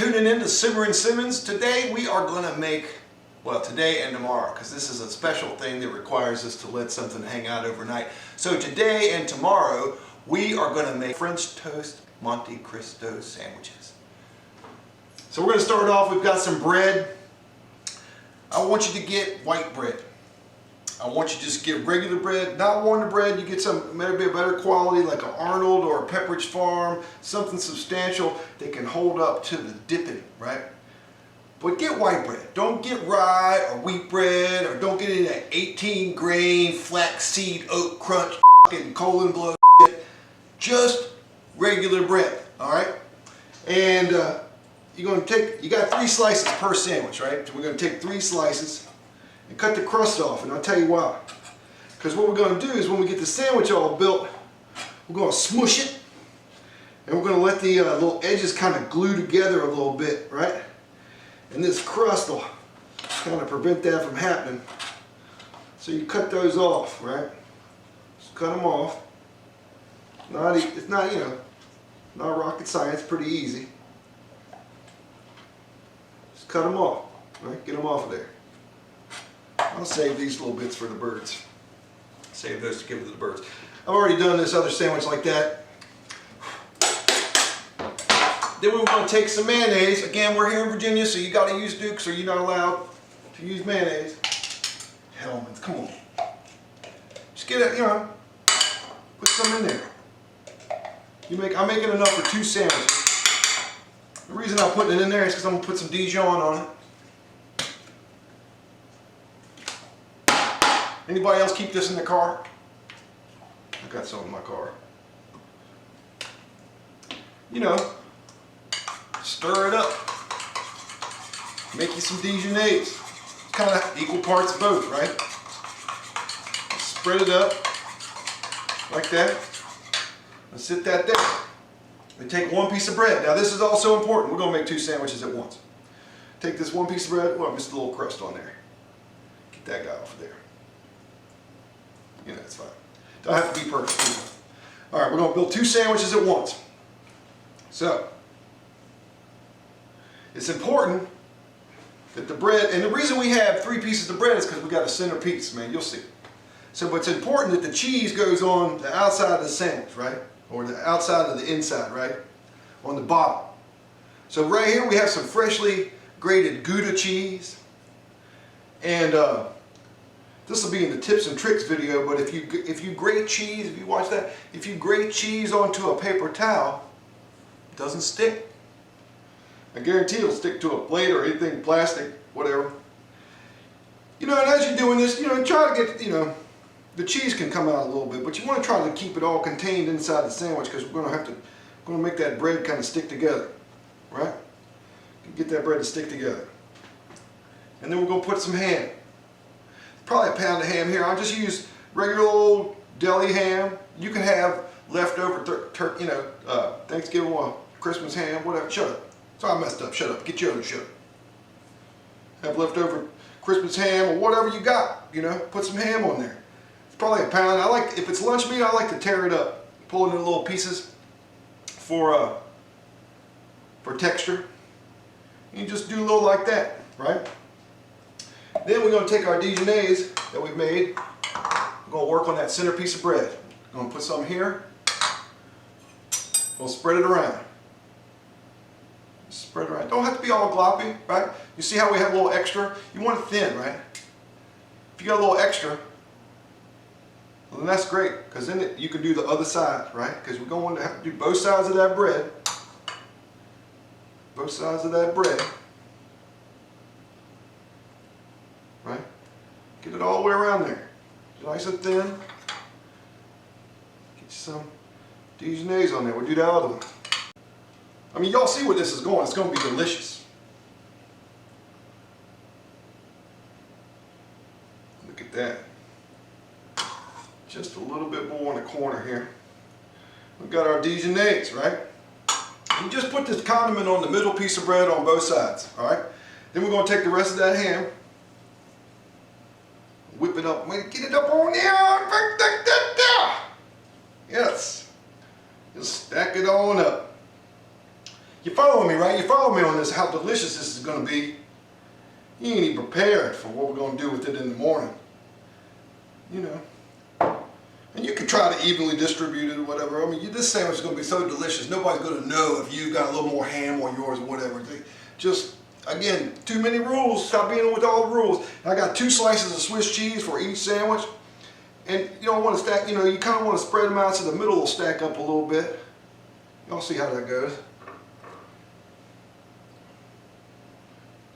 Tuning in to Simmerin Simmons. Today we are going to make, well, today and tomorrow, because this is a special thing that requires us to let something hang out overnight. So today and tomorrow we are going to make French toast Monte Cristo sandwiches. So we're going to start off, we've got some bread. I want you to get white bread. I want you to just get regular bread, not Wonder Bread. You get some maybe a better quality like an Arnold or a Pepperidge Farm, something substantial that can hold up to the dipping, right? But get white bread. Don't get rye or wheat bread, or don't get any of that 18 grain flaxseed oat crunch and colon blow shit. Just regular bread, all right? And you got 3 slices per sandwich, right? So we're going to take 3 slices and cut the crust off, and I'll tell you why. Because what we're going to do is when we get the sandwich all built, we're going to smush it, and we're going to let the little edges kind of glue together a little bit, right? And this crust will kind of prevent that from happening. So you cut those off, right? Just cut them off. It's not, not rocket science, pretty easy. Just cut them off, right? Get them off of there. I'll save these little bits for the birds. Save those to give to the birds. I've already done this other sandwich like that. Then we're going to take some mayonnaise. Again, we're here in Virginia, so you got to use Duke's, or you're not allowed to use mayonnaise. Hellman's, come on. Just get it, put some in there. I'm making enough for 2 sandwiches. The reason I'm putting it in there is because I'm going to put some Dijon on it. Anybody else keep this in the car? I got some in my car. Stir it up. Make you some Dijonnaise. Kind of equal parts of both, right? Spread it up like that. And sit that there. And take 1 piece of bread. Now this is also important. We're going to make 2 sandwiches at once. Take this 1 piece of bread. Oh, I missed a little crust on there. Get that guy off of there. It's fine. Don't have to be perfect. All right, we're going to build 2 sandwiches at once. So, it's important that the bread, and the reason we have 3 pieces of bread is because we got a center piece, man. You'll see. So, it's important that the cheese goes on the outside of the sandwich, right? Or the outside of the inside, right? On the bottom. So, right here we have some freshly grated Gouda cheese. And, this will be in the tips and tricks video, but if you grate cheese, if you watch that, if you grate cheese onto a paper towel, it doesn't stick. I guarantee it'll stick to a plate or anything plastic, whatever. And as you're doing this, try to get, the cheese can come out a little bit, but you want to try to keep it all contained inside the sandwich, because we're going to make that bread kind of stick together, right? Get that bread to stick together. And then we're going to put some ham. Probably a pound of ham here. I'll just use regular old deli ham. You can have leftover Thanksgiving or Christmas ham, whatever. Shut up. Sorry I messed up. Shut up. Get your own shut up. Have leftover Christmas ham or whatever you got. Put some ham on there. It's probably a pound. If it's lunch meat, I like to tear it up, pull it into little pieces for texture. You just do a little like that, right? Then we're going to take our Dijonnaise that we've made. We're going to work on that center piece of bread. We're going to put some here. We'll spread it around. Spread it around. Don't have to be all gloppy, right? You see how we have a little extra? You want it thin, right? If you got a little extra, well, then that's great, because then you can do the other side, right? Because we're going to have to do both sides of that bread. Both sides of that bread. Right? Get it all the way around there. Nice and thin. Get you some Dijonnaise on there. We'll do that other one. I mean, y'all see where this is going. It's going to be delicious. Look at that. Just a little bit more in the corner here. We've got our Dijonnaise, right? You just put this condiment on the middle piece of bread on both sides, all right? Then we're going to take the rest of that ham, whip it up, get it up on there. Yes. Just stack it on up. You follow me, right? You follow me on this, how delicious this is going to be. You ain't even prepared for what we're going to do with it in the morning. You know. And you can try to evenly distribute it or whatever. I mean, this sandwich is going to be so delicious. Nobody's going to know if you've got a little more ham on yours or whatever. Just, again, too many rules. Stop being with all the rules. I got 2 slices of Swiss cheese for each sandwich. And you don't want to stack, you know, you kind of want to spread them out so the middle will stack up a little bit. Y'all see how that goes.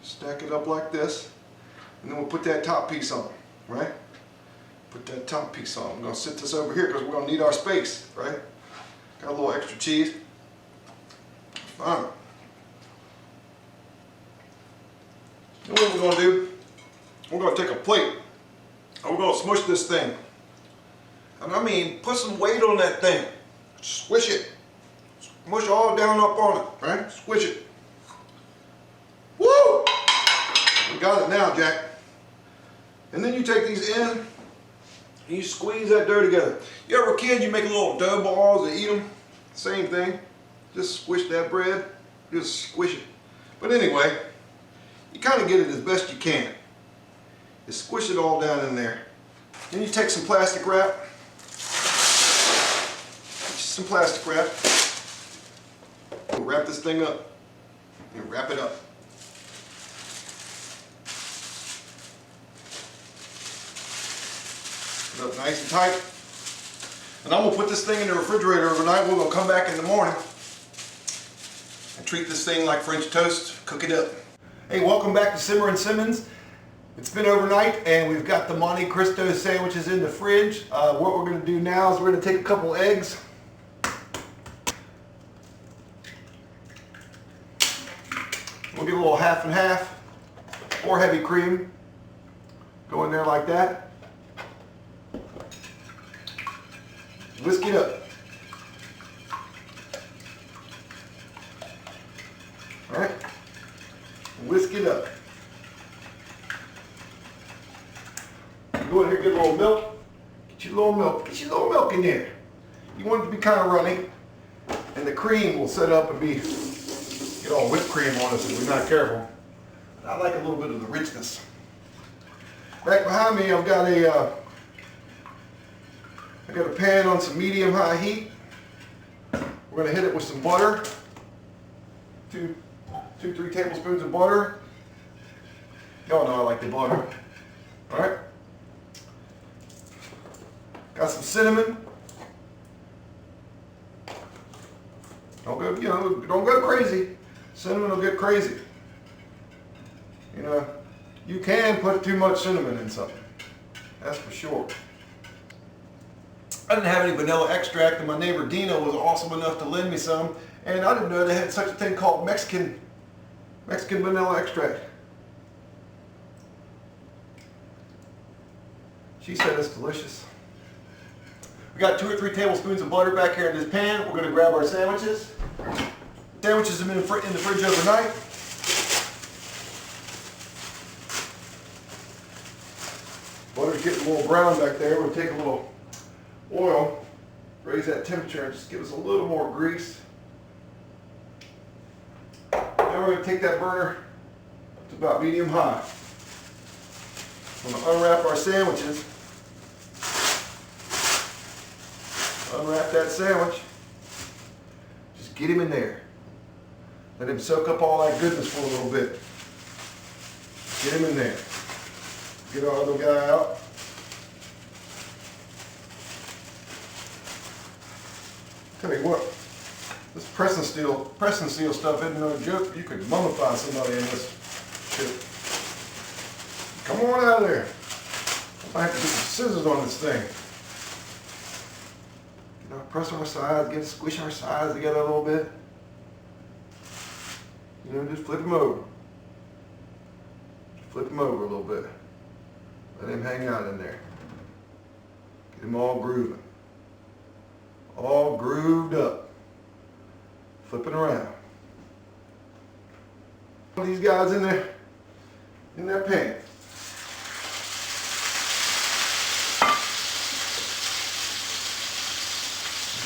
Stack it up like this. And then we'll put that top piece on, right? Put that top piece on. I'm going to sit this over here because we're going to need our space, right? Got a little extra cheese. Fine. And what we're going to do, we're going to take a plate and we're going to smush this thing. And I mean, put some weight on that thing. Squish it. Smush all down up on it, right? Squish it. Woo! We got it now, Jack. And then you take these in and you squeeze that dough together. You ever a kid, you make little dough balls and eat them? Same thing. Just squish that bread. Just squish it. But anyway, you kind of get it as best you can. You squish it all down in there. Then you take some plastic wrap. Some plastic wrap. Wrap this thing up. And wrap it up. Put it up nice and tight. And I'm going to put this thing in the refrigerator overnight. We're going to come back in the morning and treat this thing like French toast. Cook it up. Hey, welcome back to Simmerin Simmons. It's been overnight and we've got the Monte Cristo sandwiches in the fridge. What we're going to do now is we're going to take a couple eggs. We'll get a little half and half or heavy cream. Go in there like that. Whisk it up. All right. Whisk it up. Go in here, get a little milk. Get your little milk. Get your little milk in there. You want it to be kind of runny, and the cream will set up and be get all whipped cream on us if we're not careful. I like a little bit of the richness. Right behind me, I've got a pan on some medium-high heat. We're going to hit it with some butter. 3 tablespoons of butter. Y'all know I like the butter. All right. Got some cinnamon. Don't go crazy. Cinnamon will get crazy. You know, you can put too much cinnamon in something. That's for sure. I didn't have any vanilla extract, and my neighbor Dina was awesome enough to lend me some, and I didn't know they had such a thing called Mexican vanilla extract. She said it's delicious. We got 2 or 3 tablespoons of butter back here in this pan. We're going to grab our sandwiches. Sandwiches have been in the fridge overnight. Butter's getting a little brown back there. We'll take a little oil, raise that temperature, and just give us a little more grease. Now we're going to take that burner to about medium high. I'm going to unwrap our sandwiches. Unwrap that sandwich. Just get him in there. Let him soak up all that goodness for a little bit. Get him in there. Get our other guy out. Tell you what, this press and seal stuff isn't no joke. You could mummify somebody in this shit. Come on out of there. I have to get some scissors on this thing. You know, press our sides, squish our sides together a little bit. You know, just flip them over. Flip them over a little bit. Let him hang out in there. Get him all grooving. All grooved up. Flipping around. Put these guys in there, in that pan.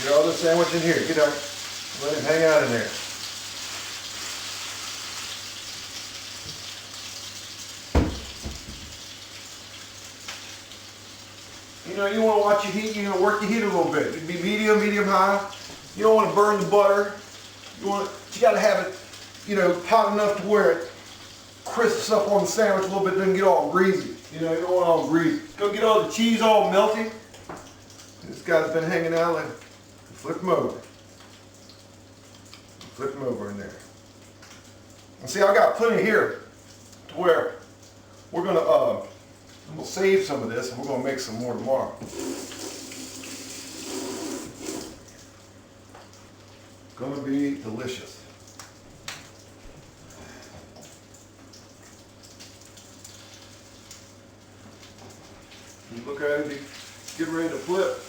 Get all the sandwich in here. Get out. Let him hang out in there. know, you want to watch your heat. You know, work your heat a little bit. It'd be medium, medium high. You don't want to burn the butter. You got to have it, you know, hot enough to where it crisps up on the sandwich a little bit. Doesn't get all greasy. You know, you don't want it all greasy. Go get all the cheese all melty. This guy's been hanging out. Like, flip them over. Flip them over in there. And see, I got plenty here to where we're gonna we'll save some of this and we're gonna make some more tomorrow. Gonna be delicious. You look at it, get ready to flip.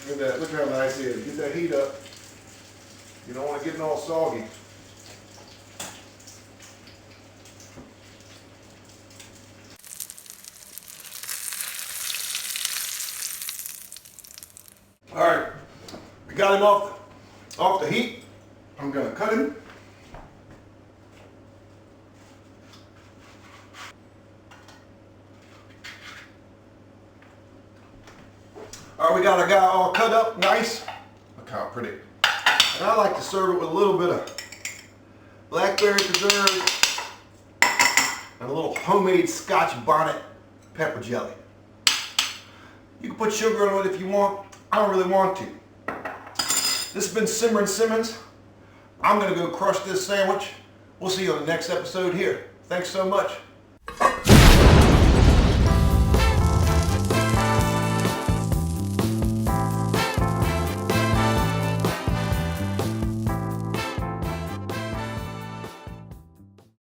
Look at that, look how nice it is. Get that heat up. You don't want to get it all soggy. All right, we got him off the heat. I'm gonna cut him. All right, we got our guy all cut up nice. Look how pretty. And I like to serve it with a little bit of blackberry preserve and a little homemade Scotch bonnet pepper jelly. You can put sugar on it if you want. I don't really want to. This has been Simmerin Simmons. I'm gonna go crush this sandwich. We'll see you on the next episode here. Thanks so much.